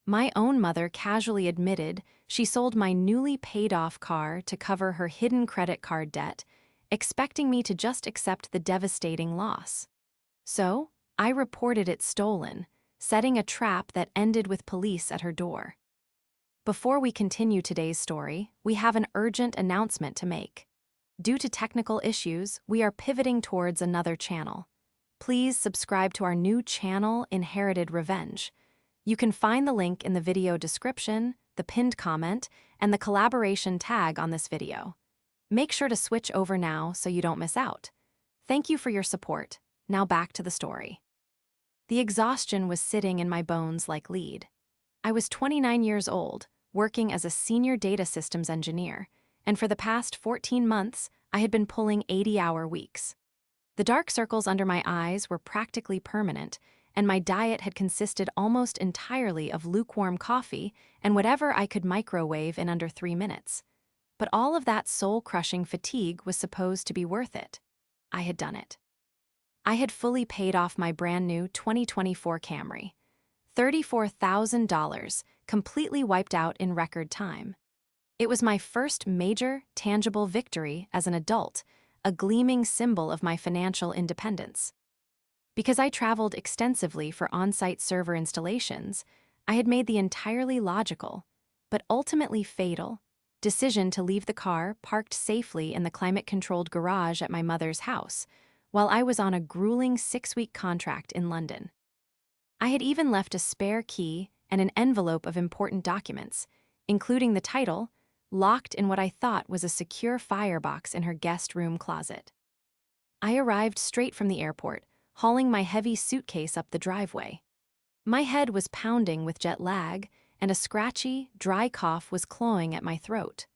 My own mother casually admitted she sold my newly paid-off car to cover her hidden credit card debt, expecting me to just accept the devastating loss. So, I reported it stolen, setting a trap that ended with police at her door. Before we continue today's story, we have an urgent announcement to make. Due to technical issues, we are pivoting towards another channel. Please subscribe to our new channel, Inherited Revenge. You can find the link in the video description, the pinned comment, and the collaboration tag on this video. Make sure to switch over now so you don't miss out. Thank you for your support. Now back to the story. The exhaustion was sitting in my bones like lead. I was 29 years old, working as a senior data systems engineer, and for the past 14 months, I had been pulling 80-hour weeks. The dark circles under my eyes were practically permanent, and my diet had consisted almost entirely of lukewarm coffee and whatever I could microwave in under 3 minutes. But all of that soul-crushing fatigue was supposed to be worth it. I had done it. I had fully paid off my brand new 2024 Camry. $34,000, completely wiped out in record time. It was my first major, tangible victory as an adult, a gleaming symbol of my financial independence. Because I traveled extensively for on-site server installations, I had made the entirely logical, but ultimately fatal, decision to leave the car parked safely in the climate-controlled garage at my mother's house, while I was on a grueling 6-week contract in London. I had even left a spare key and an envelope of important documents, including the title, locked in what I thought was a secure firebox in her guest room closet. I arrived straight from the airport, hauling my heavy suitcase up the driveway. My head was pounding with jet lag, and a scratchy, dry cough was clawing at my throat.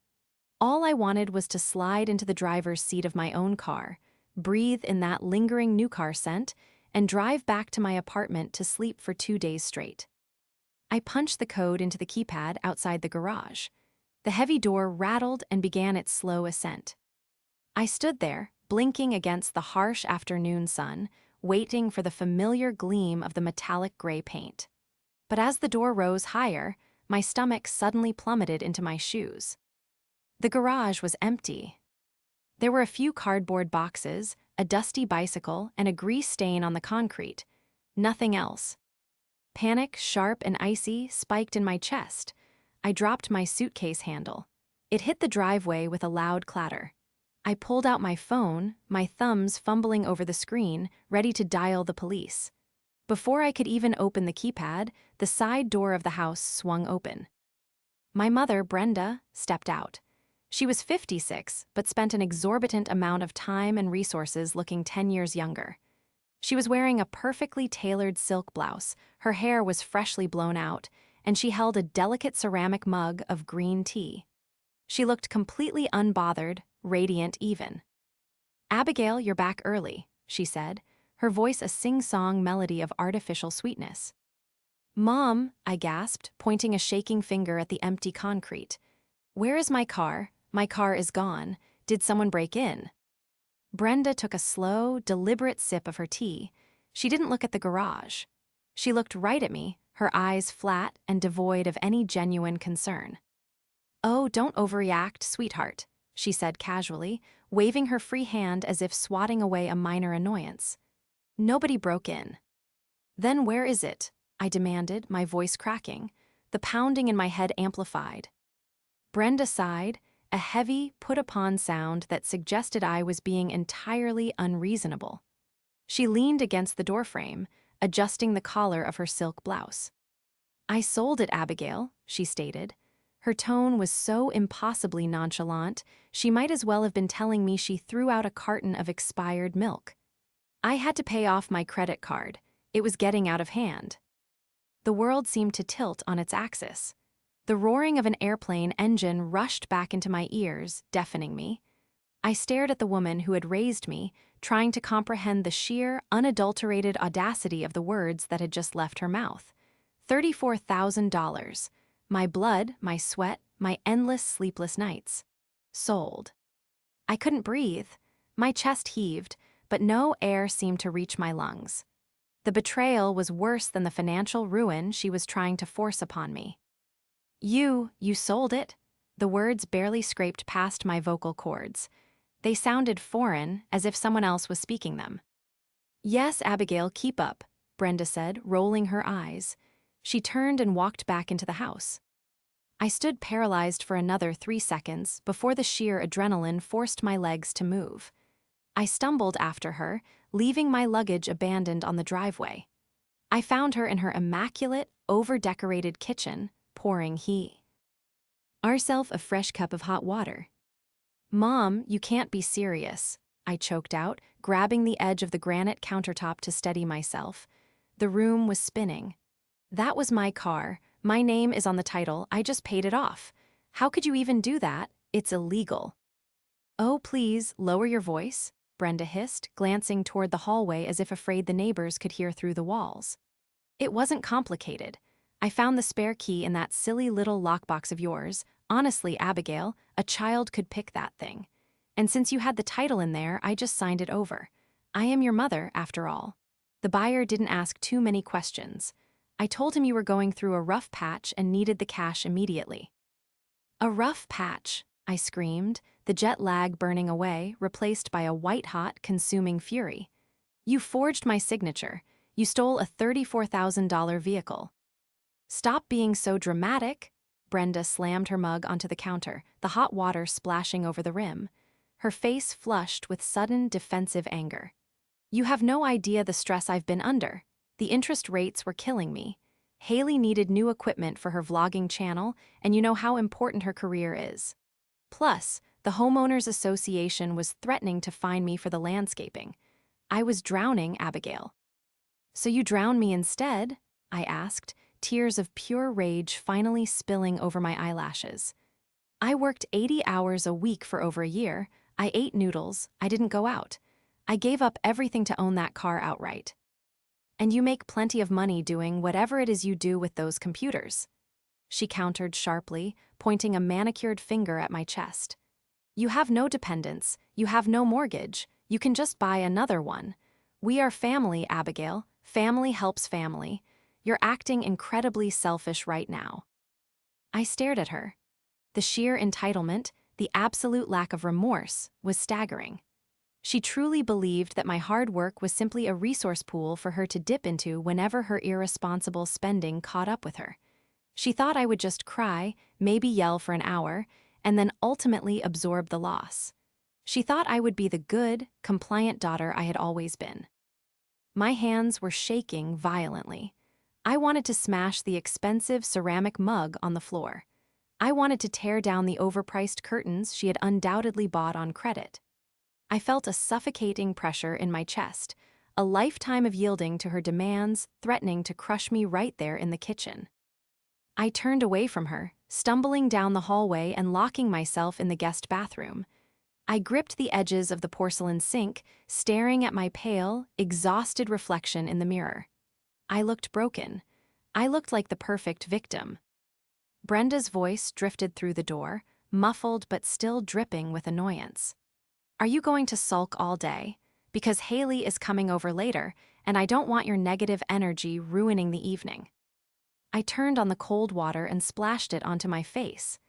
All I wanted was to slide into the driver's seat of my own car, breathe in that lingering new car scent, and drive back to my apartment to sleep for 2 days straight. I punched the code into the keypad outside the garage. The heavy door rattled and began its slow ascent. I stood there, blinking against the harsh afternoon sun, waiting for the familiar gleam of the metallic gray paint. But as the door rose higher, my stomach suddenly plummeted into my shoes. The garage was empty. There were a few cardboard boxes, a dusty bicycle, and a grease stain on the concrete. Nothing else. Panic, sharp and icy, spiked in my chest. I dropped my suitcase handle. It hit the driveway with a loud clatter. I pulled out my phone, my thumbs fumbling over the screen, ready to dial the police. Before I could even open the keypad, the side door of the house swung open. My mother, Brenda, stepped out. She was 56, but spent an exorbitant amount of time and resources looking 10 years younger. She was wearing a perfectly tailored silk blouse, her hair was freshly blown out, and she held a delicate ceramic mug of green tea. She looked completely unbothered, radiant even. "Abigail, you're back early," she said, her voice a sing-song melody of artificial sweetness. "Mom," I gasped, pointing a shaking finger at the empty concrete. "Where is my car? My car is gone. Did someone break in?" Brenda took a slow, deliberate sip of her tea. She didn't look at the garage. She looked right at me, her eyes flat and devoid of any genuine concern. "Oh, don't overreact, sweetheart," she said casually, waving her free hand as if swatting away a minor annoyance. "Nobody broke in." "Then where is it?" I demanded, my voice cracking. The pounding in my head amplified. Brenda sighed, a heavy, put-upon sound that suggested I was being entirely unreasonable. She leaned against the doorframe, adjusting the collar of her silk blouse. "I sold it, Abigail," she stated. Her tone was so impossibly nonchalant, she might as well have been telling me she threw out a carton of expired milk. "I had to pay off my credit card. It was getting out of hand." The world seemed to tilt on its axis. The roaring of an airplane engine rushed back into my ears, deafening me. I stared at the woman who had raised me, trying to comprehend the sheer, unadulterated audacity of the words that had just left her mouth. $34,000. My blood, my sweat, my endless sleepless nights. Sold. I couldn't breathe. My chest heaved, but no air seemed to reach my lungs. The betrayal was worse than the financial ruin she was trying to force upon me. You sold it." The words barely scraped past my vocal cords. They sounded foreign, as if someone else was speaking them. "Yes, Abigail, keep up," Brenda said, rolling her eyes. She turned and walked back into the house. I stood paralyzed for another 3 seconds before the sheer adrenaline forced my legs to move. I stumbled after her, leaving my luggage abandoned on the driveway. I found her in her immaculate, over-decorated kitchen, pouring herself a fresh cup of hot water. "Mom, you can't be serious," I choked out, grabbing the edge of the granite countertop to steady myself. The room was spinning. "That was my car. My name is on the title. I just paid it off. How could you even do that? It's illegal." "Oh, please, lower your voice," Brenda hissed, glancing toward the hallway as if afraid the neighbors could hear through the walls. "It wasn't complicated. I found the spare key in that silly little lockbox of yours. Honestly, Abigail, a child could pick that thing. And since you had the title in there, I just signed it over. I am your mother, after all." The buyer didn't ask too many questions. I told him you were going through a rough patch and needed the cash immediately. "A rough patch," I screamed, the jet lag burning away, replaced by a white-hot, consuming fury. "You forged my signature. You stole a $34,000 vehicle." "Stop being so dramatic." Brenda slammed her mug onto the counter, the hot water splashing over the rim. Her face flushed with sudden defensive anger. "You have no idea the stress I've been under. The interest rates were killing me. Haley needed new equipment for her vlogging channel, and you know how important her career is. Plus, the Homeowners Association was threatening to fine me for the landscaping. I was drowning, Abigail." "So you drowned me instead?" I asked, tears of pure rage finally spilling over my eyelashes. "I worked 80 hours a week for over a year. I ate noodles. I didn't go out. I gave up everything to own that car outright. And you make plenty of money doing whatever it is you do with those computers." She countered sharply, pointing a manicured finger at my chest. "You have no dependents. You have no mortgage. You can just buy another one. We are family, Abigail. Family helps family. You're acting incredibly selfish right now." I stared at her. The sheer entitlement, the absolute lack of remorse, was staggering. She truly believed that my hard work was simply a resource pool for her to dip into whenever her irresponsible spending caught up with her. She thought I would just cry, maybe yell for an hour, and then ultimately absorb the loss. She thought I would be the good, compliant daughter I had always been. My hands were shaking violently. I wanted to smash the expensive ceramic mug on the floor. I wanted to tear down the overpriced curtains she had undoubtedly bought on credit. I felt a suffocating pressure in my chest, a lifetime of yielding to her demands threatening to crush me right there in the kitchen. I turned away from her, stumbling down the hallway and locking myself in the guest bathroom. I gripped the edges of the porcelain sink, staring at my pale, exhausted reflection in the mirror. I looked broken. I looked like the perfect victim. Brenda's voice drifted through the door, muffled but still dripping with annoyance. "Are you going to sulk all day? Because Haley is coming over later, and I don't want your negative energy ruining the evening." I turned on the cold water and splashed it onto my face.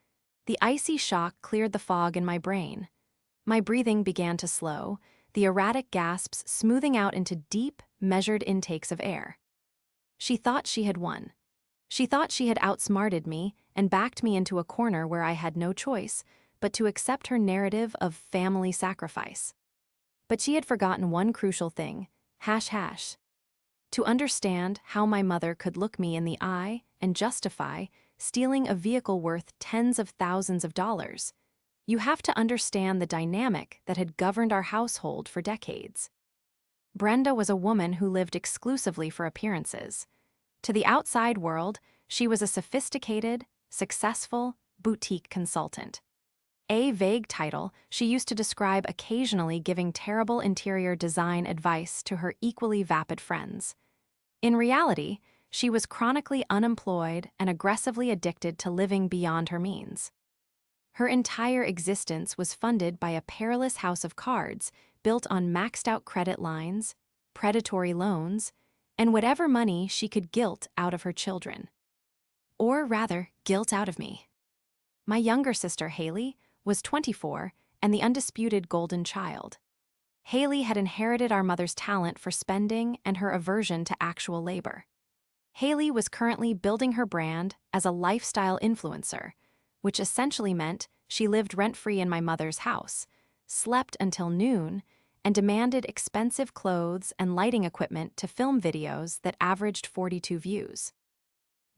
The icy shock cleared the fog in my brain. My breathing began to slow, the erratic gasps smoothing out into deep, measured intakes of air. She thought she had won. She thought she had outsmarted me and backed me into a corner where I had no choice but to accept her narrative of family sacrifice. But she had forgotten one crucial thing, to understand how my mother could look me in the eye and justify stealing a vehicle worth tens of thousands of dollars. You have to understand the dynamic that had governed our household for decades. Brenda was a woman who lived exclusively for appearances. To the outside world, she was a sophisticated, successful, boutique consultant. A vague title she used to describe occasionally giving terrible interior design advice to her equally vapid friends. In reality, she was chronically unemployed and aggressively addicted to living beyond her means. Her entire existence was funded by a perilous house of cards built on maxed-out credit lines, predatory loans, and whatever money she could guilt out of her children. Or rather, guilt out of me. My younger sister, Haley, was 24 and the undisputed golden child. Haley had inherited our mother's talent for spending and her aversion to actual labor. Haley was currently building her brand as a lifestyle influencer, which essentially meant she lived rent-free in my mother's house, slept until noon, and demanded expensive clothes and lighting equipment to film videos that averaged 42 views.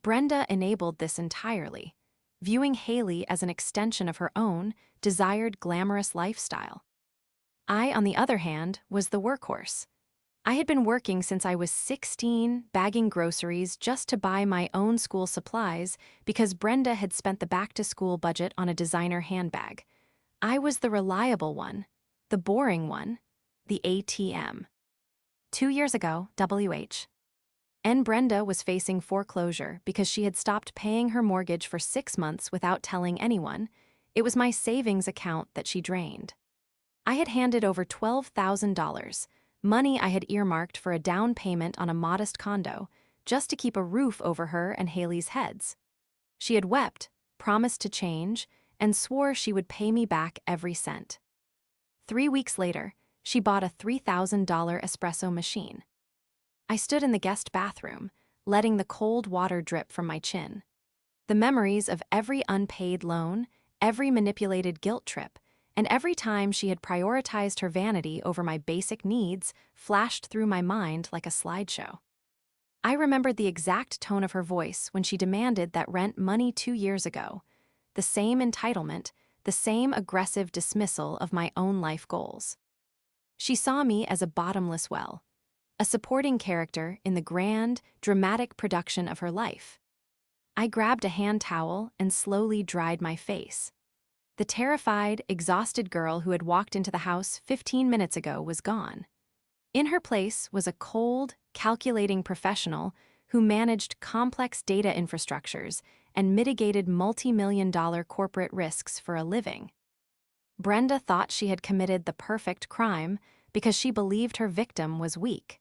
Brenda enabled this entirely, viewing Haley as an extension of her own desired glamorous lifestyle. I, on the other hand, was the workhorse. I had been working since I was 16, bagging groceries just to buy my own school supplies because Brenda had spent the back-to-school budget on a designer handbag. I was the reliable one, the boring one, the ATM. 2 years ago, Brenda was facing foreclosure because she had stopped paying her mortgage for 6 months without telling anyone. It was my savings account that she drained. I had handed over $12,000, money I had earmarked for a down payment on a modest condo, just to keep a roof over her and Haley's heads. She had wept, promised to change, and swore she would pay me back every cent. 3 weeks later, she bought a $3,000 espresso machine. I stood in the guest bathroom, letting the cold water drip from my chin. The memories of every unpaid loan, every manipulated guilt trip, and every time she had prioritized her vanity over my basic needs flashed through my mind like a slideshow. I remembered the exact tone of her voice when she demanded that rent money 2 years ago, the same entitlement, the same aggressive dismissal of my own life goals. She saw me as a bottomless well, a supporting character in the grand, dramatic production of her life. I grabbed a hand towel and slowly dried my face. The terrified, exhausted girl who had walked into the house 15 minutes ago was gone. In her place was a cold, calculating professional who managed complex data infrastructures and mitigated multi-million-dollar corporate risks for a living. Brenda thought she had committed the perfect crime because she believed her victim was weak.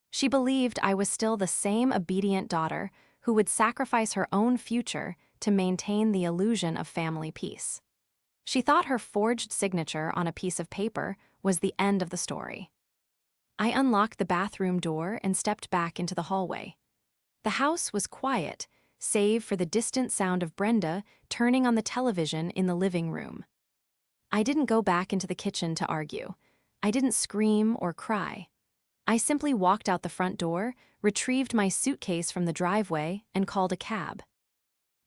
She believed I was still the same obedient daughter who would sacrifice her own future to maintain the illusion of family peace. She thought her forged signature on a piece of paper was the end of the story. I unlocked the bathroom door and stepped back into the hallway. The house was quiet, save for the distant sound of Brenda turning on the television in the living room. I didn't go back into the kitchen to argue. I didn't scream or cry. I simply walked out the front door, retrieved my suitcase from the driveway, and called a cab.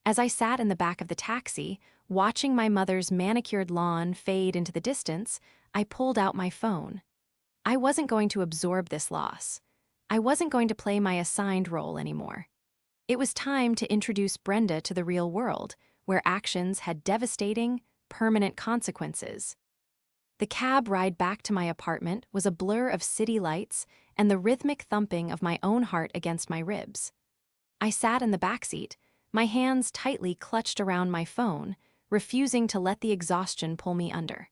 As I sat in the back of the taxi, watching my mother's manicured lawn fade into the distance, I pulled out my phone. I wasn't going to absorb this loss. I wasn't going to play my assigned role anymore. It was time to introduce Brenda to the real world, where actions had devastating, permanent consequences. The cab ride back to my apartment was a blur of city lights and the rhythmic thumping of my own heart against my ribs. I sat in the backseat, my hands tightly clutched around my phone, refusing to let the exhaustion pull me under.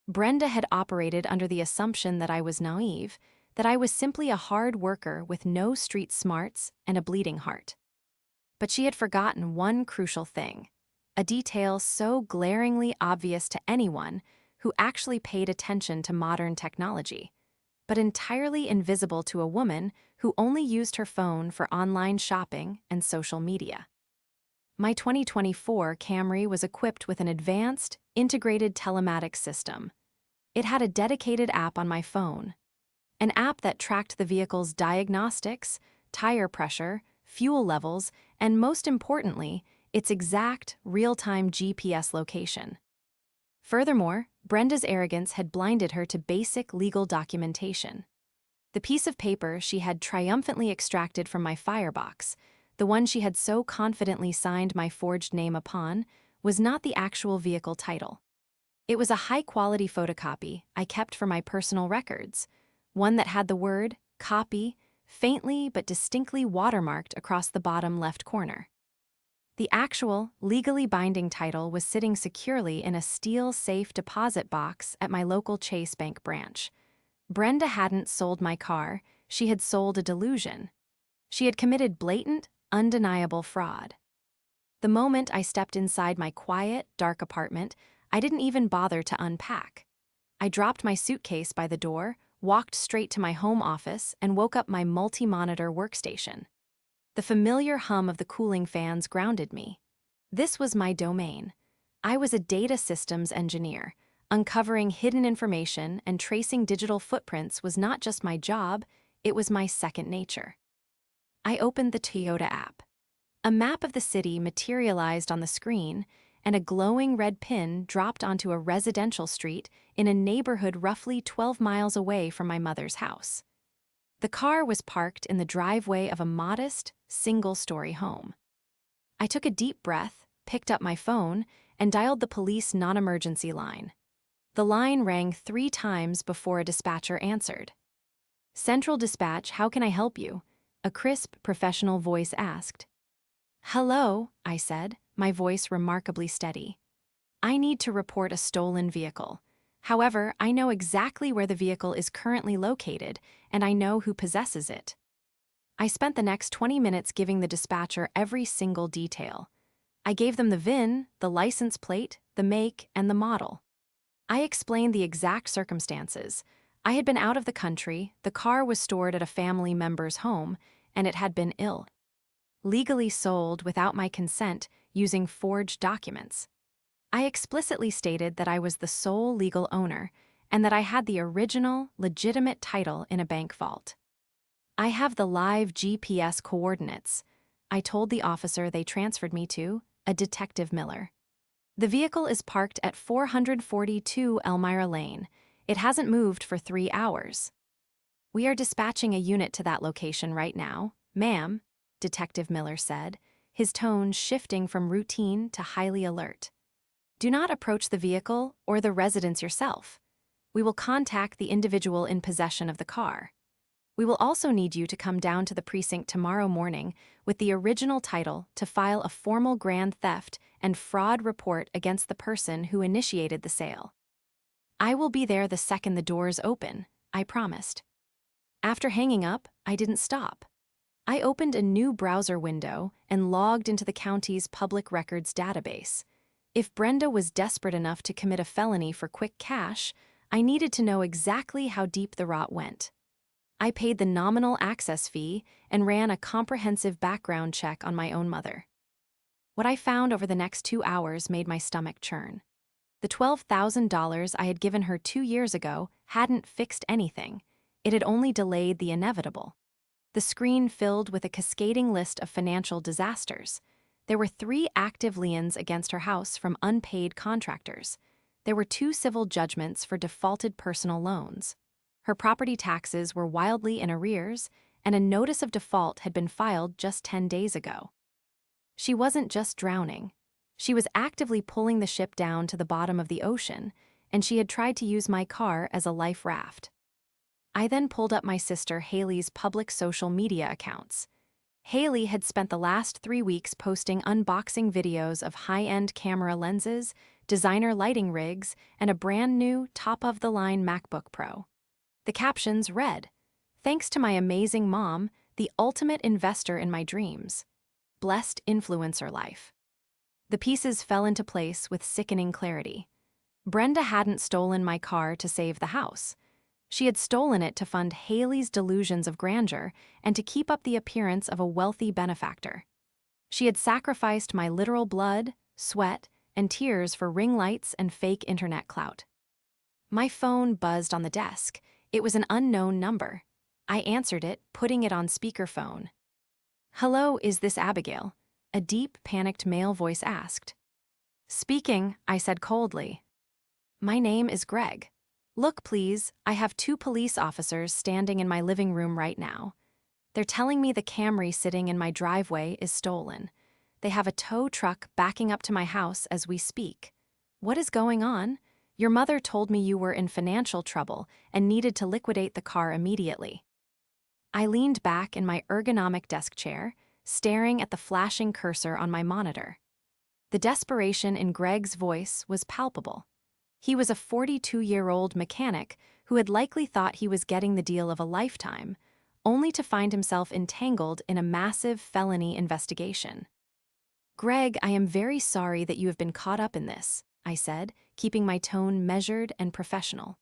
Brenda had operated under the assumption that I was naive, that I was simply a hard worker with no street smarts and a bleeding heart. But she had forgotten one crucial thing, a detail so glaringly obvious to anyone who actually paid attention to modern technology, but entirely invisible to a woman who only used her phone for online shopping and social media. My 2024 Camry was equipped with an advanced, integrated telematics system. It had a dedicated app on my phone, an app that tracked the vehicle's diagnostics, tire pressure, fuel levels, and most importantly, its exact, real-time GPS location. Furthermore, Brenda's arrogance had blinded her to basic legal documentation. The piece of paper she had triumphantly extracted from my firebox, the one she had so confidently signed my forged name upon, was not the actual vehicle title. It was a high-quality photocopy I kept for my personal records, one that had the word "copy" faintly but distinctly watermarked across the bottom left corner. The actual, legally binding title was sitting securely in a steel safe deposit box at my local Chase Bank branch. Brenda hadn't sold my car, she had sold a delusion. She had committed blatant, undeniable fraud. The moment I stepped inside my quiet, dark apartment, I didn't even bother to unpack. I dropped my suitcase by the door, walked straight to my home office, and woke up my multi-monitor workstation. The familiar hum of the cooling fans grounded me. This was my domain. I was a data systems engineer. Uncovering hidden information and tracing digital footprints was not just my job, it was my second nature. I opened the Toyota app. A map of the city materialized on the screen, and a glowing red pin dropped onto a residential street in a neighborhood roughly 12 miles away from my mother's house. The car was parked in the driveway of a modest, single-story home. I took a deep breath, picked up my phone, and dialed the police non-emergency line. The line rang 3 times before a dispatcher answered. "Central Dispatch, how can I help you?" a crisp, professional voice asked. "Hello," I said, my voice remarkably steady. "I need to report a stolen vehicle. However, I know exactly where the vehicle is currently located, and I know who possesses it." I spent the next 20 minutes giving the dispatcher every single detail. I gave them the VIN, the license plate, the make, and the model. I explained the exact circumstances. I had been out of the country, the car was stored at a family member's home, and it had been legally sold without my consent using forged documents. I explicitly stated that I was the sole legal owner and that I had the original, legitimate title in a bank vault. "I have the live GPS coordinates," I told the officer they transferred me to, a Detective Miller. "The vehicle is parked at 442 Elmira Lane. It hasn't moved for 3 hours. We are dispatching a unit to that location right now, ma'am," Detective Miller said, his tone shifting from routine to highly alert. "Do not approach the vehicle or the residence yourself. We will contact the individual in possession of the car. We will also need you to come down to the precinct tomorrow morning with the original title to file a formal grand theft and fraud report against the person who initiated the sale." "I will be there the second the doors open," I promised. After hanging up, I didn't stop. I opened a new browser window and logged into the county's public records database. If Brenda was desperate enough to commit a felony for quick cash, I needed to know exactly how deep the rot went. I paid the nominal access fee and ran a comprehensive background check on my own mother. What I found over the next 2 hours made my stomach churn. The $12,000 I had given her 2 years ago hadn't fixed anything. It had only delayed the inevitable. The screen filled with a cascading list of financial disasters. There were 3 active liens against her house from unpaid contractors. There were 2 civil judgments for defaulted personal loans. Her property taxes were wildly in arrears, and a notice of default had been filed just 10 days ago. She wasn't just drowning. She was actively pulling the ship down to the bottom of the ocean, and she had tried to use my car as a life raft. I then pulled up my sister Haley's public social media accounts. Haley had spent the last 3 weeks posting unboxing videos of high-end camera lenses, designer lighting rigs, and a brand new, top-of-the-line MacBook Pro. The captions read, "Thanks to my amazing mom, the ultimate investor in my dreams. Blessed influencer life." The pieces fell into place with sickening clarity. Brenda hadn't stolen my car to save the house. She had stolen it to fund Haley's delusions of grandeur and to keep up the appearance of a wealthy benefactor. She had sacrificed my literal blood, sweat, and tears for ring lights and fake internet clout. My phone buzzed on the desk. It was an unknown number. I answered it, putting it on speakerphone. "Hello, is this Abigail?" a deep, panicked male voice asked. "Speaking," I said coldly. "My name is Greg. Look, please, I have 2 police officers standing in my living room right now. They're telling me the Camry sitting in my driveway is stolen. They have a tow truck backing up to my house as we speak. What is going on? Your mother told me you were in financial trouble and needed to liquidate the car immediately." I leaned back in my ergonomic desk chair, staring at the flashing cursor on my monitor. The desperation in Greg's voice was palpable. He was a 42-year-old mechanic who had likely thought he was getting the deal of a lifetime, only to find himself entangled in a massive felony investigation. "Greg, I am very sorry that you have been caught up in this," I said, keeping my tone measured and professional.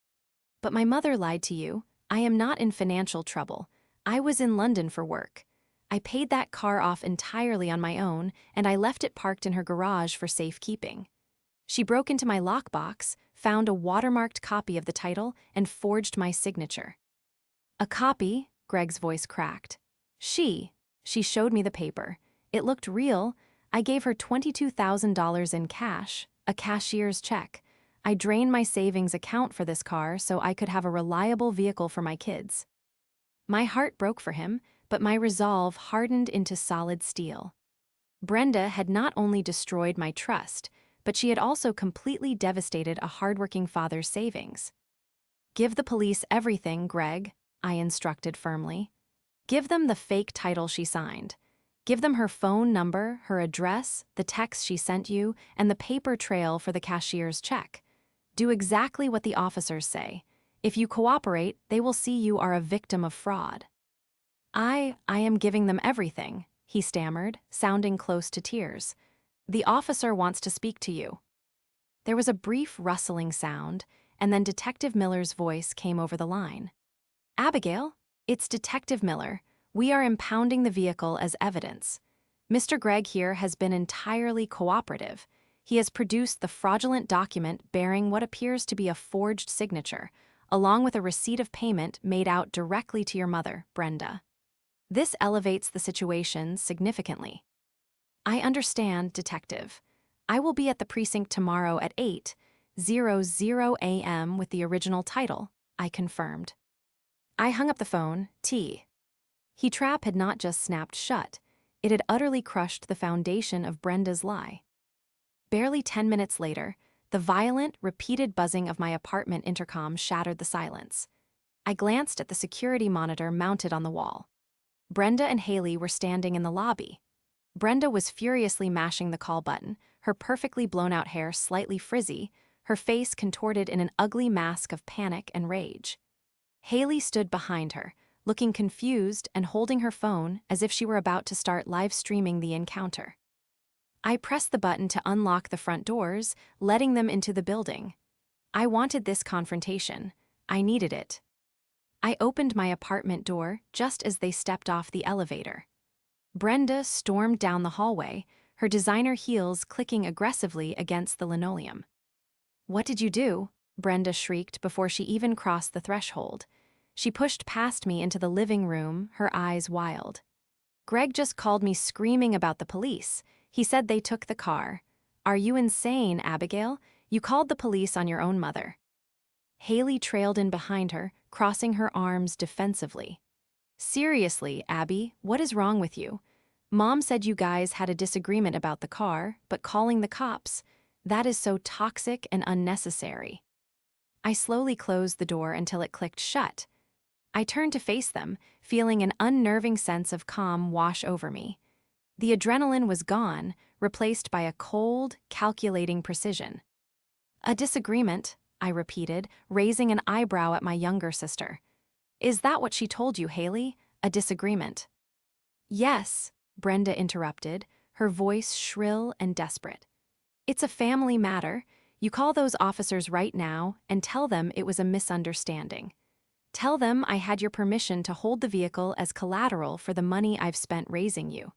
"But my mother lied to you. I am not in financial trouble. I was in London for work. I paid that car off entirely on my own, and I left it parked in her garage for safekeeping. She broke into my lockbox, found a watermarked copy of the title, and forged my signature." "A copy?" Greg's voice cracked. She showed me the paper. It looked real. I gave her $22,000 in cash, a cashier's check. I drained my savings account for this car so I could have a reliable vehicle for my kids. My heart broke for him, but my resolve hardened into solid steel. Brenda had not only destroyed my trust, but she had also completely devastated a hardworking father's savings. "Give the police everything, Greg," I instructed firmly. "Give them the fake title she signed. Give them her phone number, her address, the text she sent you, and the paper trail for the cashier's check. Do exactly what the officers say. If you cooperate, they will see you are a victim of fraud." I am giving them everything," he stammered, sounding close to tears. "The officer wants to speak to you." There was a brief rustling sound, and then Detective Miller's voice came over the line. "Abigail, it's Detective Miller. We are impounding the vehicle as evidence. Mr. Gregg here has been entirely cooperative. He has produced the fraudulent document bearing what appears to be a forged signature, along with a receipt of payment made out directly to your mother, Brenda. This elevates the situation significantly." "I understand, Detective. I will be at the precinct tomorrow at 8:00 a.m. with the original title," I confirmed. I hung up the phone. He trap had not just snapped shut, it had utterly crushed the foundation of Brenda's lie. Barely 10 minutes later, the violent, repeated buzzing of my apartment intercom shattered the silence. I glanced at the security monitor mounted on the wall. Brenda and Haley were standing in the lobby. Brenda was furiously mashing the call button, her perfectly blown-out hair slightly frizzy, her face contorted in an ugly mask of panic and rage. Haley stood behind her, looking confused and holding her phone as if she were about to start live-streaming the encounter. I pressed the button to unlock the front doors, letting them into the building. I wanted this confrontation. I needed it. I opened my apartment door just as they stepped off the elevator. Brenda stormed down the hallway, her designer heels clicking aggressively against the linoleum. "What did you do?" Brenda shrieked before she even crossed the threshold. She pushed past me into the living room, her eyes wild. "Greg just called me screaming about the police. He said they took the car. Are you insane, Abigail? You called the police on your own mother." Haley trailed in behind her, crossing her arms defensively. "Seriously, Abby, what is wrong with you? Mom said you guys had a disagreement about the car, but calling the cops, that is so toxic and unnecessary." I slowly closed the door until it clicked shut. I turned to face them, feeling an unnerving sense of calm wash over me. The adrenaline was gone, replaced by a cold, calculating precision. "A disagreement," I repeated, raising an eyebrow at my younger sister. "Is that what she told you, Haley? A disagreement?" "Yes," Brenda interrupted, her voice shrill and desperate. "It's a family matter. You call those officers right now and tell them it was a misunderstanding. Tell them I had your permission to hold the vehicle as collateral for the money I've spent raising you."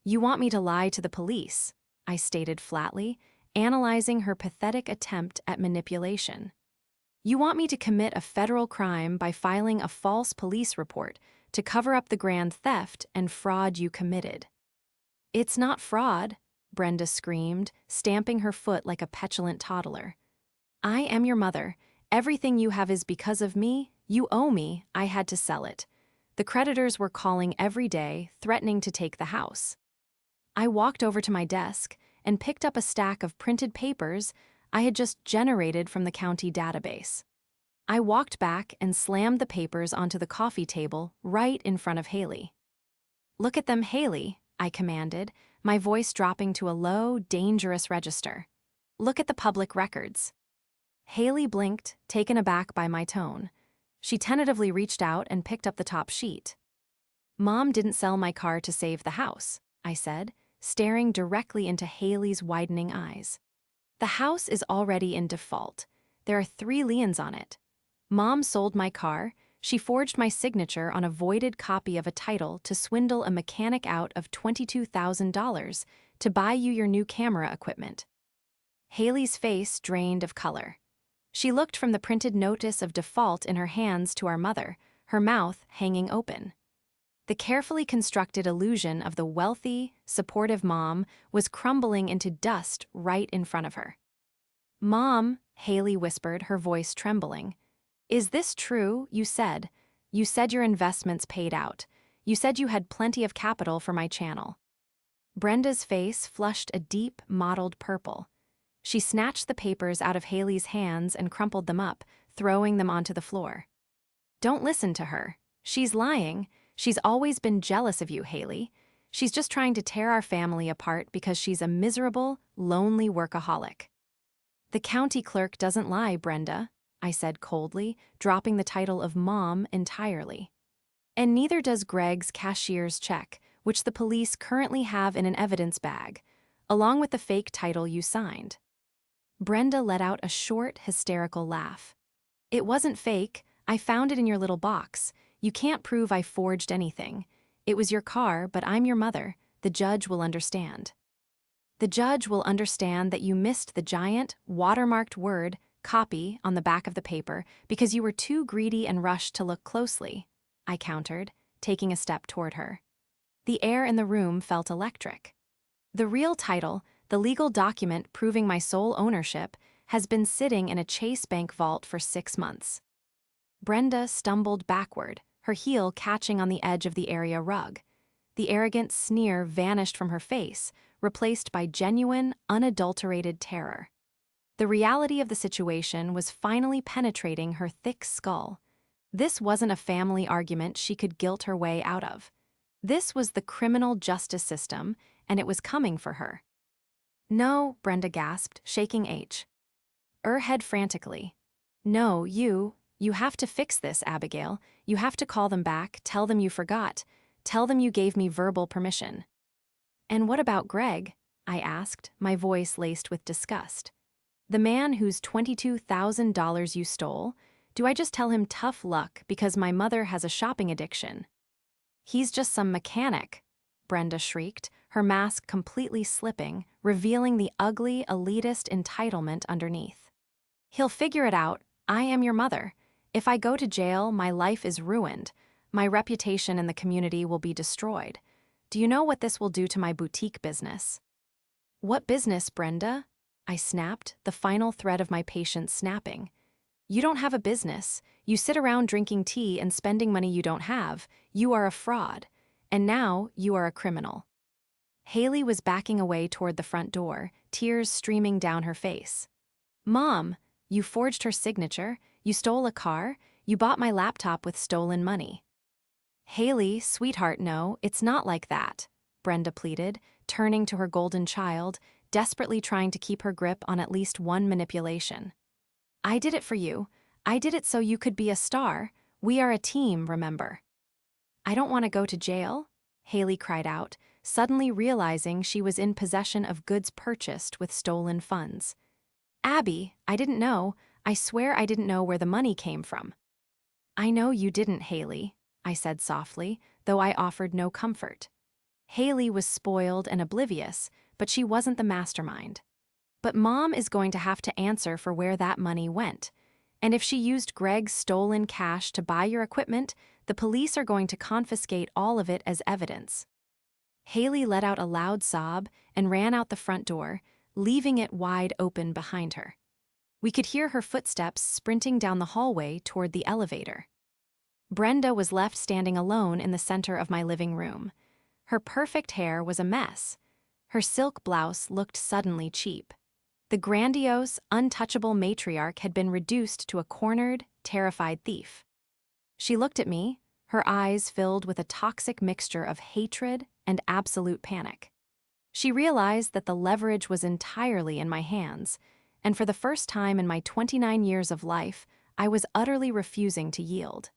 "You want me to lie to the police," I stated flatly, analyzing her pathetic attempt at manipulation. "You want me to commit a federal crime by filing a false police report to cover up the grand theft and fraud you committed." "It's not fraud," Brenda screamed, stamping her foot like a petulant toddler. "I am your mother. Everything you have is because of me. You owe me. I had to sell it. The creditors were calling every day, threatening to take the house." I walked over to my desk and picked up a stack of printed papers I had just generated from the county database. I walked back and slammed the papers onto the coffee table right in front of Haley. "Look at them, Haley," I commanded, my voice dropping to a low, dangerous register. "Look at the public records." Haley blinked, taken aback by my tone. She tentatively reached out and picked up the top sheet. Mom didn't sell my car to save the house, I said, staring directly into Haley's widening eyes. The house is already in default. There are 3 liens on it. Mom sold my car. She forged my signature on a voided copy of a title to swindle a mechanic out of $22,000 to buy you your new camera equipment. Haley's face drained of color. She looked from the printed notice of default in her hands to our mother, her mouth hanging open. The carefully constructed illusion of the wealthy, supportive mom was crumbling into dust right in front of her. "Mom," Haley whispered, her voice trembling. "Is this true? You said your investments paid out. You said you had plenty of capital for my channel." Brenda's face flushed a deep, mottled purple. She snatched the papers out of Haley's hands and crumpled them up, throwing them onto the floor. "Don't listen to her. She's lying. She's always been jealous of you, Haley. She's just trying to tear our family apart because she's a miserable, lonely workaholic." "The county clerk doesn't lie, Brenda," I said coldly, dropping the title of Mom entirely. "And neither does Greg's cashier's check, which the police currently have in an evidence bag, along with the fake title you signed." Brenda let out a short, hysterical laugh. "It wasn't fake. I found it in your little box. You can't prove I forged anything. It was your car, but I'm your mother. The judge will understand." "The judge will understand that you missed the giant, watermarked word, copy, on the back of the paper because you were too greedy and rushed to look closely," I countered, taking a step toward her. The air in the room felt electric. "The real title, the legal document proving my sole ownership, has been sitting in a Chase Bank vault for 6 months." Brenda stumbled backward, her heel catching on the edge of the area rug. The arrogant sneer vanished from her face, replaced by genuine, unadulterated terror. The reality of the situation was finally penetrating her thick skull. This wasn't a family argument she could guilt her way out of. This was the criminal justice system, and it was coming for her. "No," Brenda gasped, shaking her head frantically. "No, you have to fix this, Abigail. You have to call them back, tell them you forgot, tell them you gave me verbal permission." "And what about Greg?" I asked, my voice laced with disgust. "The man whose $22,000 you stole? Do I just tell him tough luck because my mother has a shopping addiction?" "He's just some mechanic," Brenda shrieked, her mask completely slipping, revealing the ugly, elitist entitlement underneath. "He'll figure it out. I am your mother. If I go to jail, my life is ruined. My reputation in the community will be destroyed. Do you know what this will do to my boutique business?" "What business, Brenda?" I snapped, the final thread of my patience snapping. "You don't have a business. You sit around drinking tea and spending money you don't have. You are a fraud. And now you are a criminal." Haley was backing away toward the front door, tears streaming down her face. "Mom, you forged her signature. You stole a car. You bought my laptop with stolen money." "Haley, sweetheart, no, it's not like that," Brenda pleaded, turning to her golden child, desperately trying to keep her grip on at least one manipulation. "I did it for you. I did it so you could be a star. We are a team, remember." "I don't want to go to jail," Haley cried out, suddenly realizing she was in possession of goods purchased with stolen funds. "Abby, I didn't know. I swear I didn't know where the money came from." "I know you didn't, Haley," I said softly, though I offered no comfort. Haley was spoiled and oblivious, but she wasn't the mastermind. "But Mom is going to have to answer for where that money went. And if she used Greg's stolen cash to buy your equipment, the police are going to confiscate all of it as evidence." Haley let out a loud sob and ran out the front door, leaving it wide open behind her. We could hear her footsteps sprinting down the hallway toward the elevator. Brenda was left standing alone in the center of my living room. Her perfect hair was a mess. Her silk blouse looked suddenly cheap. The grandiose, untouchable matriarch had been reduced to a cornered, terrified thief. She looked at me, her eyes filled with a toxic mixture of hatred and absolute panic. She realized that the leverage was entirely in my hands, and for the first time in my 29 years of life, I was utterly refusing to yield.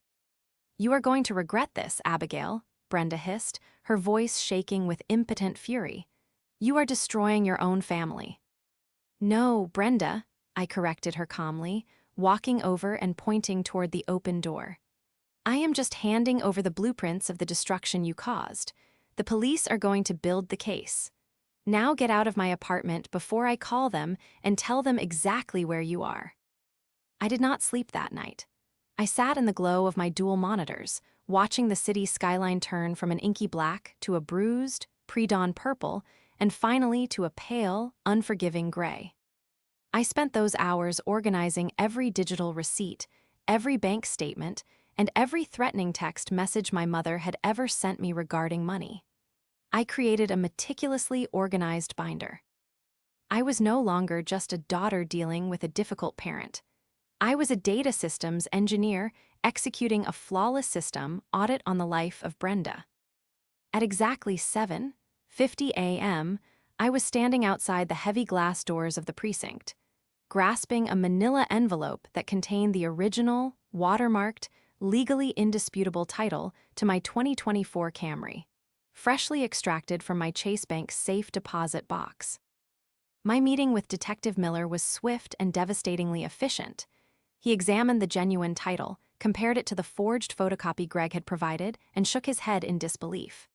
"You are going to regret this, Abigail," Brenda hissed, her voice shaking with impotent fury. "You are destroying your own family." "No, Brenda," I corrected her calmly, walking over and pointing toward the open door. "I am just handing over the blueprints of the destruction you caused. The police are going to build the case. Now get out of my apartment before I call them and tell them exactly where you are." I did not sleep that night. I sat in the glow of my dual monitors, watching the city skyline turn from an inky black to a bruised, pre-dawn purple, and finally to a pale, unforgiving gray. I spent those hours organizing every digital receipt, every bank statement, and every threatening text message my mother had ever sent me regarding money. I created a meticulously organized binder. I was no longer just a daughter dealing with a difficult parent. I was a data systems engineer executing a flawless system audit on the life of Brenda. At exactly 7:50 a.m., I was standing outside the heavy glass doors of the precinct, grasping a manila envelope that contained the original, watermarked, legally indisputable title to my 2024 Camry, freshly extracted from my Chase Bank's safe deposit box. My meeting with Detective Miller was swift and devastatingly efficient. He examined the genuine title, compared it to the forged photocopy Greg had provided, and shook his head in disbelief.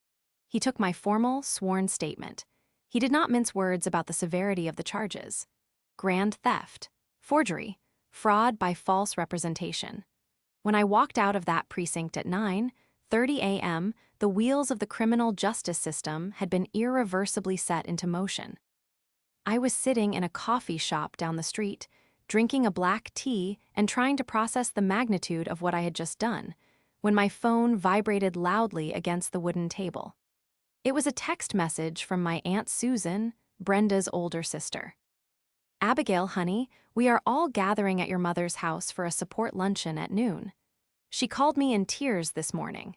He took my formal, sworn statement. He did not mince words about the severity of the charges: grand theft, forgery, fraud by false representation. When I walked out of that precinct at 9:30 a.m., the wheels of the criminal justice system had been irreversibly set into motion. I was sitting in a coffee shop down the street, drinking a black tea and trying to process the magnitude of what I had just done, when my phone vibrated loudly against the wooden table. It was a text message from my Aunt Susan, Brenda's older sister. "Abigail, honey, we are all gathering at your mother's house for a support luncheon at noon. She called me in tears this morning.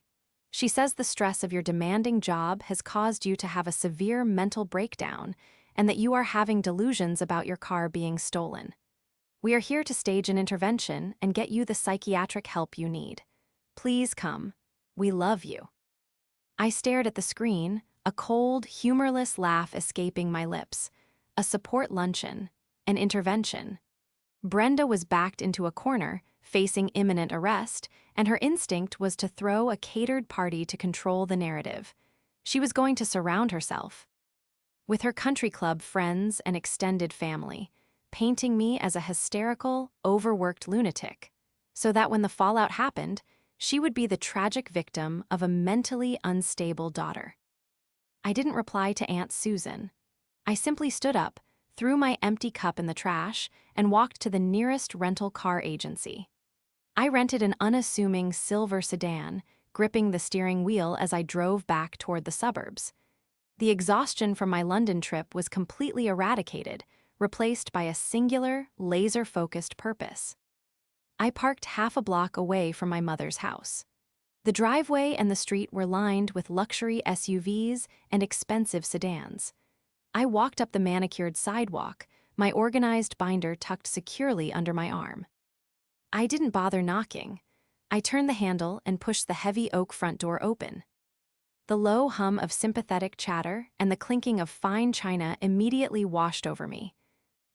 She says the stress of your demanding job has caused you to have a severe mental breakdown and that you are having delusions about your car being stolen. We are here to stage an intervention and get you the psychiatric help you need. Please come. We love you." I stared at the screen, a cold, humorless laugh escaping my lips. A support luncheon, an intervention. Brenda was backed into a corner, facing imminent arrest, and her instinct was to throw a catered party to control the narrative. She was going to surround herself with her country club friends and extended family, painting me as a hysterical, overworked lunatic, so that when the fallout happened, she would be the tragic victim of a mentally unstable daughter. I didn't reply to Aunt Susan. I simply stood up, threw my empty cup in the trash, and walked to the nearest rental car agency. I rented an unassuming silver sedan, gripping the steering wheel as I drove back toward the suburbs. The exhaustion from my London trip was completely eradicated, replaced by a singular, laser-focused purpose. I parked half a block away from my mother's house. The driveway and the street were lined with luxury SUVs and expensive sedans. I walked up the manicured sidewalk, my organized binder tucked securely under my arm. I didn't bother knocking. I turned the handle and pushed the heavy oak front door open. The low hum of sympathetic chatter and the clinking of fine china immediately washed over me.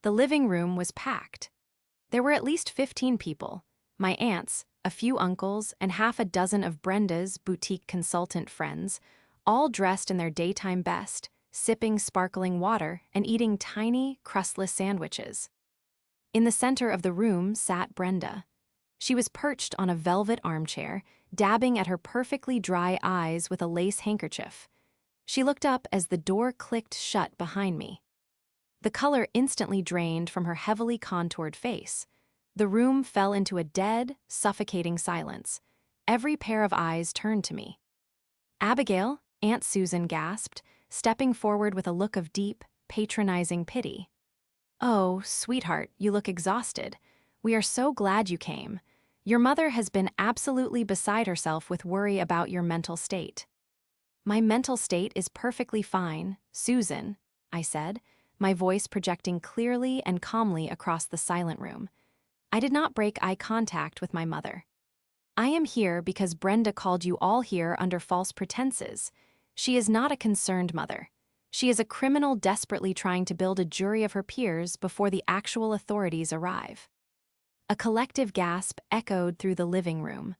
The living room was packed. There were at least 15 people: my aunts, a few uncles, and half a dozen of Brenda's boutique consultant friends, all dressed in their daytime best, sipping sparkling water and eating tiny, crustless sandwiches. In the center of the room sat Brenda. She was perched on a velvet armchair, dabbing at her perfectly dry eyes with a lace handkerchief. She looked up as the door clicked shut behind me. The color instantly drained from her heavily contoured face. The room fell into a dead, suffocating silence. Every pair of eyes turned to me. "Abigail," Aunt Susan gasped, stepping forward with a look of deep, patronizing pity. "Oh, sweetheart, you look exhausted. We are so glad you came. Your mother has been absolutely beside herself with worry about your mental state." "My mental state is perfectly fine, Susan," I said, my voice projecting clearly and calmly across the silent room. I did not break eye contact with my mother. I am here because Brenda called you all here under false pretenses. She is not a concerned mother. She is a criminal desperately trying to build a jury of her peers before the actual authorities arrive." A collective gasp echoed through the living room.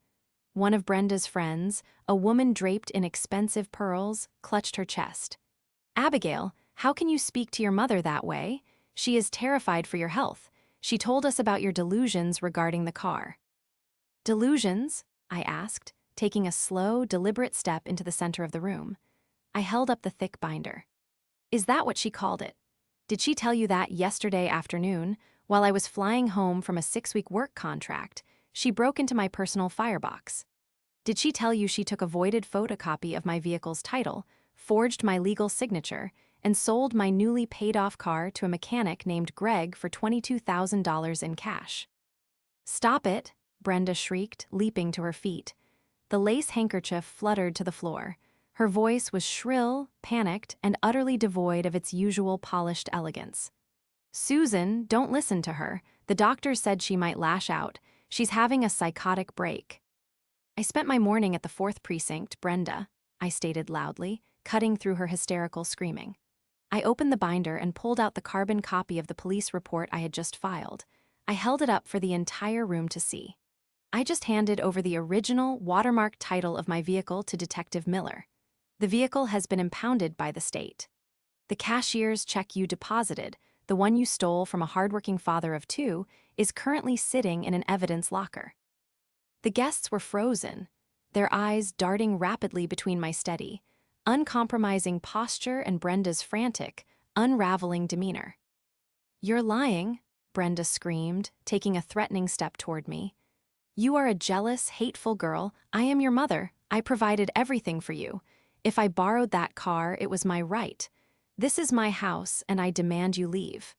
One of Brenda's friends, a woman draped in expensive pearls, clutched her chest. "Abigail, how can you speak to your mother that way? She is terrified for your health. She told us about your delusions regarding the car." "Delusions?" I asked, taking a slow, deliberate step into the center of the room. I held up the thick binder. "Is that what she called it? Did she tell you that yesterday afternoon, while I was flying home from a 6-week work contract, she broke into my personal firebox? Did she tell you she took a voided photocopy of my vehicle's title, forged my legal signature, and sold my newly paid-off car to a mechanic named Greg for $22,000 in cash?" "Stop it!" Brenda shrieked, leaping to her feet. The lace handkerchief fluttered to the floor. Her voice was shrill, panicked, and utterly devoid of its usual polished elegance. "Susan, don't listen to her. The doctor said she might lash out. She's having a psychotic break." "I spent my morning at the 4th Precinct, Brenda," I stated loudly, cutting through her hysterical screaming. I opened the binder and pulled out the carbon copy of the police report I had just filed. I held it up for the entire room to see. I just handed over the original, watermarked title of my vehicle to Detective Miller. The vehicle has been impounded by the state. The cashier's check you deposited, the one you stole from a hardworking father of 2, is currently sitting in an evidence locker. The guests were frozen, their eyes darting rapidly between my steady, uncompromising posture and Brenda's frantic, unraveling demeanor. "You're lying," Brenda screamed, taking a threatening step toward me. "You are a jealous, hateful girl. I am your mother. I provided everything for you. If I borrowed that car, it was my right. This is my house, and I demand you leave."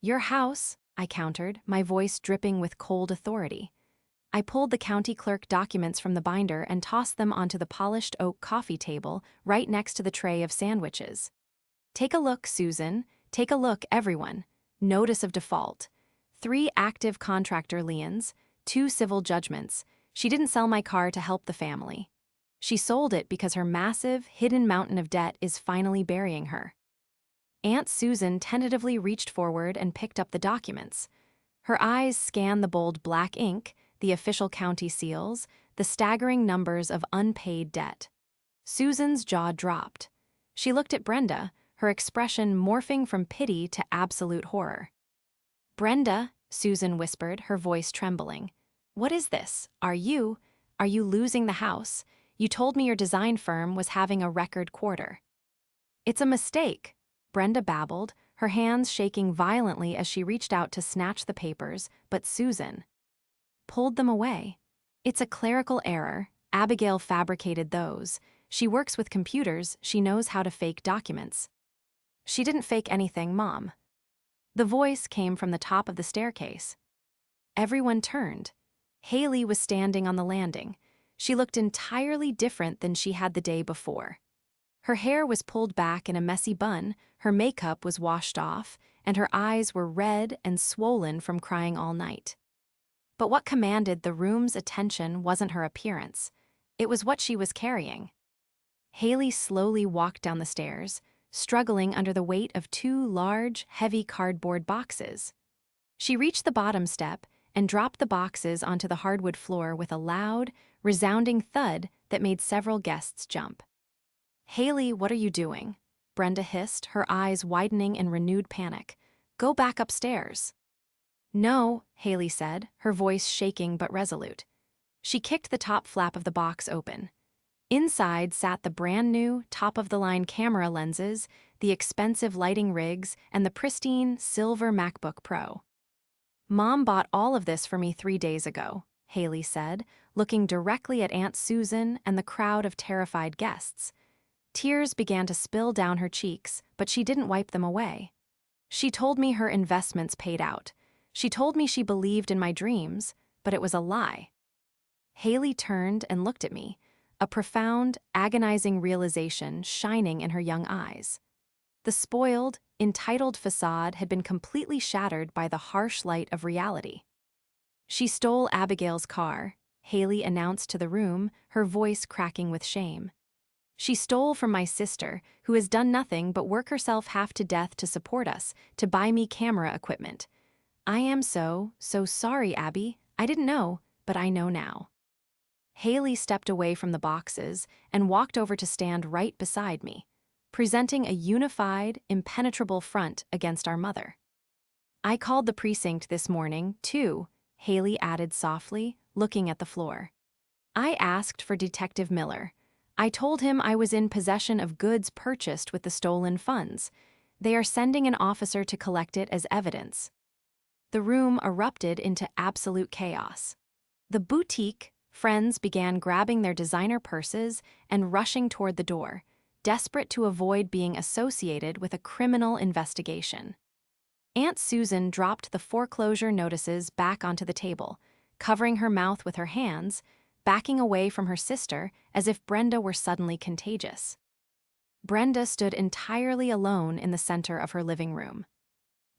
"Your house," I countered, my voice dripping with cold authority. I pulled the county clerk documents from the binder and tossed them onto the polished oak coffee table right next to the tray of sandwiches. "Take a look, Susan. Take a look, everyone. Notice of default. 3 active contractor liens, 2 civil judgments. She didn't sell my car to help the family. She sold it because her massive, hidden mountain of debt is finally burying her." Aunt Susan tentatively reached forward and picked up the documents. Her eyes scanned the bold black ink, the official county seals, the staggering numbers of unpaid debt. Susan's jaw dropped. She looked at Brenda, her expression morphing from pity to absolute horror. "Brenda," Susan whispered, her voice trembling. "What is this? Are you losing the house? You told me your design firm was having a record quarter." "It's a mistake," Brenda babbled, her hands shaking violently as she reached out to snatch the papers, but Susan pulled them away. "It's a clerical error. Abigail fabricated those. She works with computers. She knows how to fake documents." "She didn't fake anything, Mom." The voice came from the top of the staircase. Everyone turned. Haley was standing on the landing. She looked entirely different than she had the day before. Her hair was pulled back in a messy bun, her makeup was washed off, and her eyes were red and swollen from crying all night. But what commanded the room's attention wasn't her appearance. It was what she was carrying. Haley slowly walked down the stairs, struggling under the weight of 2 large, heavy cardboard boxes. She reached the bottom step and dropped the boxes onto the hardwood floor with a loud, resounding thud that made several guests jump. "Haley, what are you doing?" Brenda hissed, her eyes widening in renewed panic. "Go back upstairs." "No," Haley said, her voice shaking but resolute. She kicked the top flap of the box open. Inside sat the brand-new, top-of-the-line camera lenses, the expensive lighting rigs, and the pristine, silver MacBook Pro. "Mom bought all of this for me 3 days ago," Haley said, looking directly at Aunt Susan and the crowd of terrified guests. Tears began to spill down her cheeks, but she didn't wipe them away. "She told me her investments paid out. She told me she believed in my dreams, but it was a lie." Haley turned and looked at me, a profound, agonizing realization shining in her young eyes. The spoiled, entitled facade had been completely shattered by the harsh light of reality. "She stole Abigail's car," Haley announced to the room, her voice cracking with shame. She stole from my sister, who has done nothing but work herself half to death to support us, to buy me camera equipment. I am so sorry, Abby. I didn't know, but I know now. Haley stepped away from the boxes and walked over to stand right beside me, presenting a unified, impenetrable front against our mother. I called the precinct this morning, too, Haley added softly, looking at the floor. I asked for Detective Miller. I told him I was in possession of goods purchased with the stolen funds. They are sending an officer to collect it as evidence. The room erupted into absolute chaos. The boutique friends began grabbing their designer purses and rushing toward the door, desperate to avoid being associated with a criminal investigation. Aunt Susan dropped the foreclosure notices back onto the table, covering her mouth with her hands, backing away from her sister as if Brenda were suddenly contagious. Brenda stood entirely alone in the center of her living room.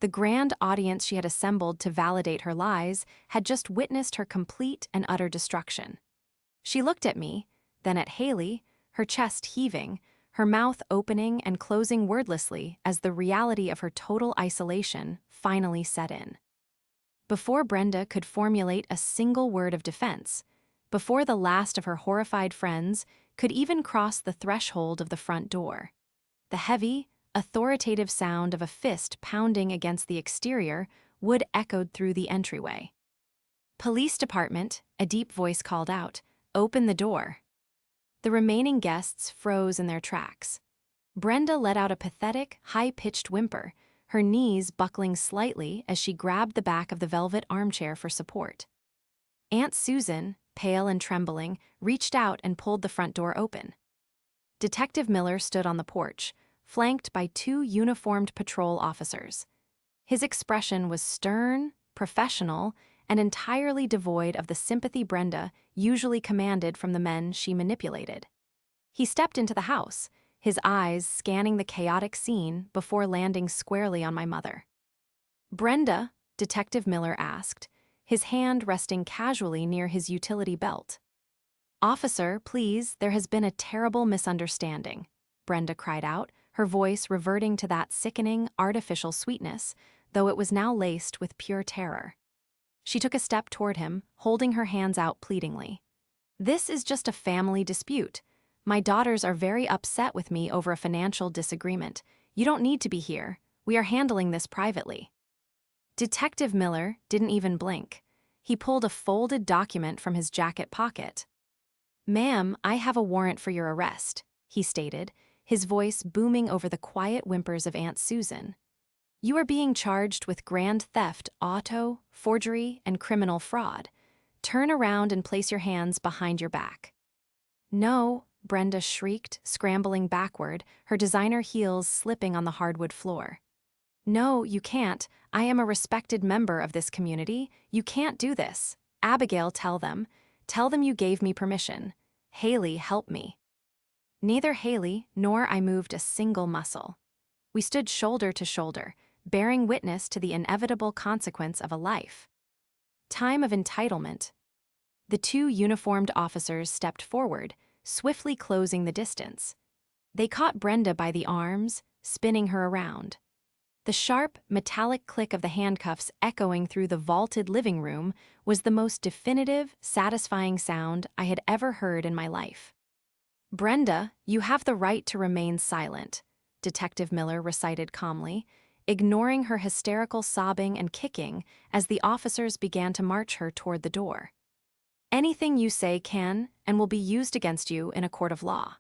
The grand audience she had assembled to validate her lies had just witnessed her complete and utter destruction. She looked at me, then at Haley, her chest heaving, her mouth opening and closing wordlessly as the reality of her total isolation finally set in. Before Brenda could formulate a single word of defense, before the last of her horrified friends could even cross the threshold of the front door, the heavy, authoritative sound of a fist pounding against the exterior wood echoed through the entryway. "Police department," a deep voice called out. "Open the door." The remaining guests froze in their tracks. Brenda let out a pathetic, high-pitched whimper, her knees buckling slightly as she grabbed the back of the velvet armchair for support. Aunt Susan, pale and trembling, reached out and pulled the front door open. Detective Miller stood on the porch, flanked by two uniformed patrol officers. His expression was stern, professional, and entirely devoid of the sympathy Brenda usually commanded from the men she manipulated. He stepped into the house, his eyes scanning the chaotic scene before landing squarely on my mother. "Brenda?" Detective Miller asked, his hand resting casually near his utility belt. "Officer, please, there has been a terrible misunderstanding," Brenda cried out, her voice reverting to that sickening, artificial sweetness, though it was now laced with pure terror. She took a step toward him, holding her hands out pleadingly. "This is just a family dispute. My daughters are very upset with me over a financial disagreement. You don't need to be here. We are handling this privately." Detective Miller didn't even blink. He pulled a folded document from his jacket pocket. "Ma'am, I have a warrant for your arrest," he stated, his voice booming over the quiet whimpers of Aunt Susan. "You are being charged with grand theft, auto, forgery, and criminal fraud. Turn around and place your hands behind your back." "No," Brenda shrieked, scrambling backward, her designer heels slipping on the hardwood floor. "No, you can't. I am a respected member of this community. You can't do this. Abigail, tell them. Tell them you gave me permission. Haley, help me." Neither Haley nor I moved a single muscle. We stood shoulder to shoulder, bearing witness to the inevitable consequence of a life. Time of entitlement. The two uniformed officers stepped forward, swiftly closing the distance. They caught Brenda by the arms, spinning her around. The sharp, metallic click of the handcuffs echoing through the vaulted living room was the most definitive, satisfying sound I had ever heard in my life. "Brenda, you have the right to remain silent," Detective Miller recited calmly, ignoring her hysterical sobbing and kicking as the officers began to march her toward the door. "Anything you say can and will be used against you in a court of law."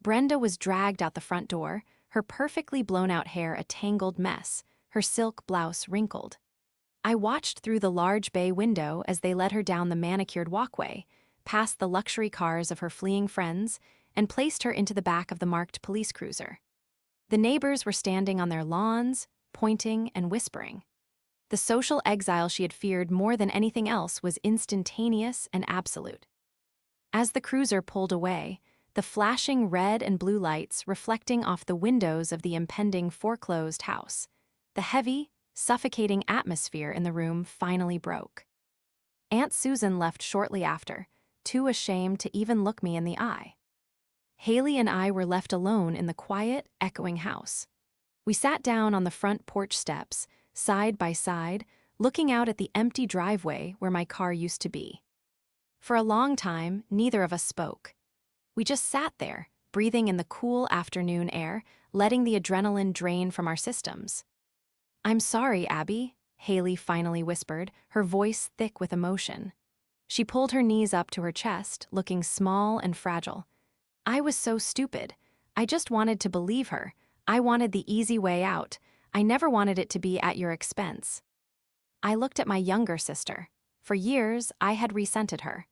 Brenda was dragged out the front door, her perfectly blown-out hair a tangled mess, her silk blouse wrinkled. I watched through the large bay window as they led her down the manicured walkway, past the luxury cars of her fleeing friends, and placed her into the back of the marked police cruiser. The neighbors were standing on their lawns, pointing and whispering. The social exile she had feared more than anything else was instantaneous and absolute. As the cruiser pulled away, the flashing red and blue lights reflecting off the windows of the impending foreclosed house, the heavy, suffocating atmosphere in the room finally broke. Aunt Susan left shortly after, too ashamed to even look me in the eye. Haley and I were left alone in the quiet, echoing house. We sat down on the front porch steps, side by side, looking out at the empty driveway where my car used to be. For a long time, neither of us spoke. We just sat there, breathing in the cool afternoon air, letting the adrenaline drain from our systems. "I'm sorry, Abby," Haley finally whispered, her voice thick with emotion. She pulled her knees up to her chest, looking small and fragile. "I was so stupid. I just wanted to believe her. I wanted the easy way out. I never wanted it to be at your expense." I looked at my younger sister. For years, I had resented her.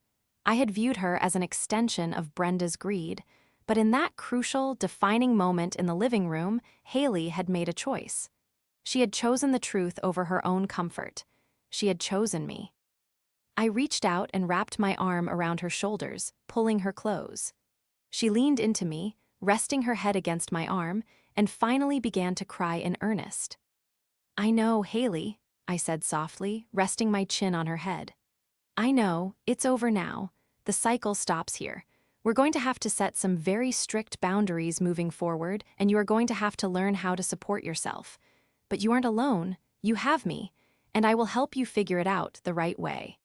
I had viewed her as an extension of Brenda's greed, but in that crucial, defining moment in the living room, Haley had made a choice. She had chosen the truth over her own comfort. She had chosen me. I reached out and wrapped my arm around her shoulders, pulling her close. She leaned into me, resting her head against my arm, and finally began to cry in earnest. "I know, Haley," I said softly, resting my chin on her head. "I know, it's over now. The cycle stops here. We're going to have to set some very strict boundaries moving forward, and you are going to have to learn how to support yourself. But you aren't alone. You have me, and I will help you figure it out the right way."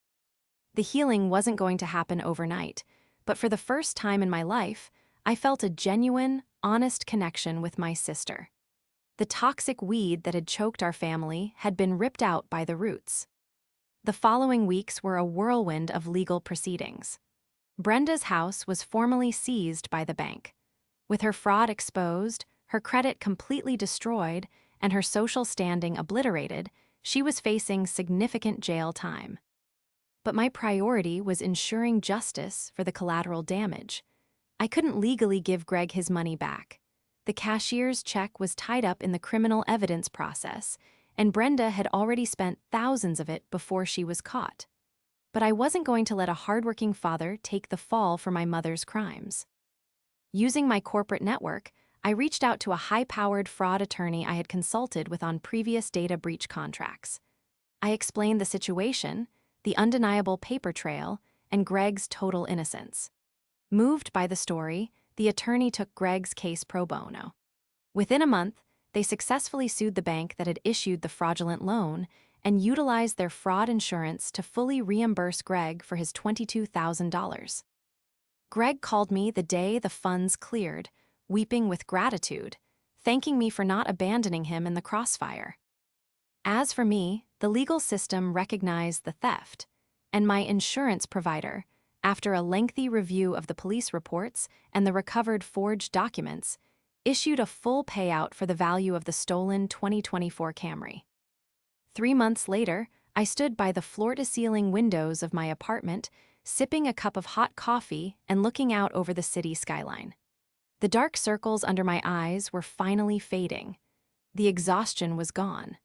The healing wasn't going to happen overnight, but for the first time in my life, I felt a genuine, honest connection with my sister. The toxic weed that had choked our family had been ripped out by the roots. The following weeks were a whirlwind of legal proceedings. Brenda's house was formally seized by the bank. With her fraud exposed, her credit completely destroyed, and her social standing obliterated, she was facing significant jail time. But my priority was ensuring justice for the collateral damage. I couldn't legally give Greg his money back. The cashier's check was tied up in the criminal evidence process, and Brenda had already spent thousands of it before she was caught. But I wasn't going to let a hardworking father take the fall for my mother's crimes. Using my corporate network, I reached out to a high-powered fraud attorney I had consulted with on previous data breach contracts. I explained the situation, the undeniable paper trail, and Greg's total innocence. Moved by the story, the attorney took Greg's case pro bono. Within a month, they successfully sued the bank that had issued the fraudulent loan and utilized their fraud insurance to fully reimburse Greg for his $22,000. Greg called me the day the funds cleared, weeping with gratitude, thanking me for not abandoning him in the crossfire. As for me, the legal system recognized the theft, and my insurance provider, after a lengthy review of the police reports and the recovered forged documents, issued a full payout for the value of the stolen 2024 Camry. 3 months later, I stood by the floor-to-ceiling windows of my apartment, sipping a cup of hot coffee and looking out over the city skyline. The dark circles under my eyes were finally fading. The exhaustion was gone.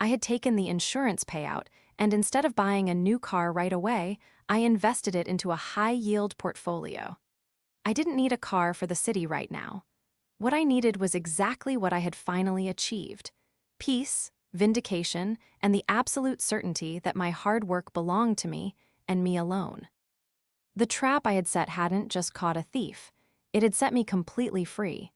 I had taken the insurance payout, and instead of buying a new car right away, I invested it into a high-yield portfolio. I didn't need a car for the city right now. What I needed was exactly what I had finally achieved: peace, vindication, and the absolute certainty that my hard work belonged to me and me alone. The trap I had set hadn't just caught a thief. It had set me completely free.